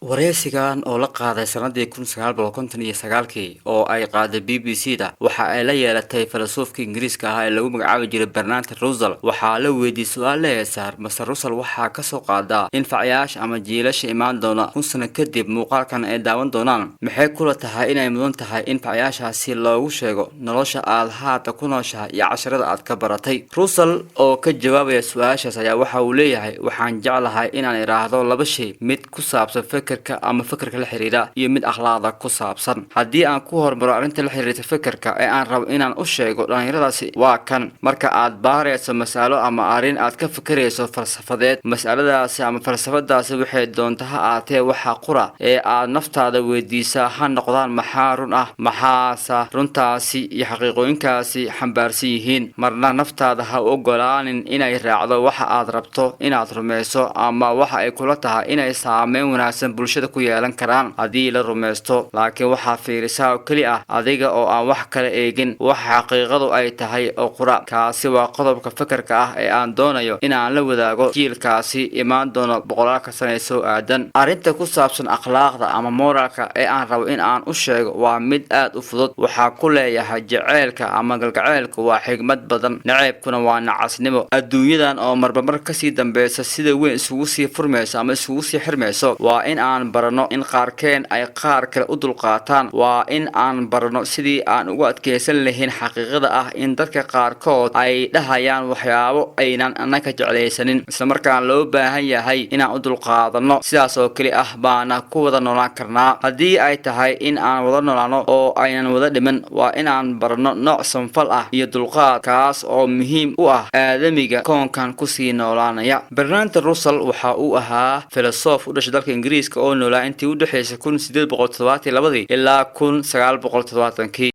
wareysigan oo la qaaday sanadii 1959 oo ay qaaday BBC-da waxa ay la yeelatay filosoofka Ingiriiska ah ee lagu magacaabi jiray Bernard Russell. waxaa la weydiiyay su'aal leeyahay Mr. Russell waxaa ka soo qaadaa in facayaasha ama jiilasha imaan doona 1 sano kadib muuqaalkan ay daawan doonaan maxay kula tahay inay mudan tahay in facayaashaasi loogu sheego nolosha aad haata ku nooshahay iyo casharada aad ka baratay. Russell oo ka jawaabaya su'aashaas ayaa waxa uu leeyahay waxaan jeclahay inaan iraahdo laba shay mid ku saabsan ama fikirka la xiriira iyo mid akhlaaqda ku saabsan. haddii aan ku hormaro arrinta la xiriirta fikirka ee aan rabo inaan u sheego dhalinyaradaasi waa kan: marka aad baarayso mas'alo ama arrin aad ka fikirayso falsafadeed, mas'aladaasi ama falsafadaasi waxay doontaa ha aatee waxa qura ee aad naftaada weydiisaa ha noqdaan maxaa run ah, maxaase runtaasi iyo xaqiiqooyinkaasi xambaarsan yihiin. marna naftaada ha u ogolaanin inay raacdo waxa aad rabto inaad rumayso ama waxa ay kula tahay inay saameyn wanaagsan bulshada ku yeelan karaan haddii la rumaysto, laakiin waxaa fiirisaa oo keli ah adiga oo aan wax kala eegin waxa xaqiiqadu ay tahay oo qura. kaasi waa qodobka fikirka ah ee aan doonayo inaan la wadaago jiilkaasi imaan doono boqolaalka sano soo aadan. arrinta ku saabsan akhlaaqda ama moralka ee aan rabo in aan u sheego waa mid aad u fudud. waxaa ku leeyahay jaceylka ama galgaceylku waa xigmad badan, naceebkuna waa nacasnimo. adduunyadan oo marba mar kasii dambeysa sida weyn isugu sii furmayso ama isugu sii xirmayso waa in aan barano in qaarkeen ay qaar kale u dulqaataan. waa in aan barano sidii aan ugu adkeysan lahayn xaqiiqada ah in dadka qaarkood ay dhahayaan waxyaabo aynan annaka jeclaysanin, isla markaan loo baahan yahay inaan u dulqaadano. sidaas oo keli ah baana ku wada noolaan karnaa. haddii ay tahay in aan wada noolaano oo aynan wada dhiman waa inaan barano nooc sanfal ah iyo dulqaad kaas oo muhiim u ah aadamiga koonkan kusii noolaanaya. Bernard Russell waxa uu ahaa filosoof u dhashay dalka Ingiriiska oo noolaa intii u dhaxaysay 1872 ilaa 1970.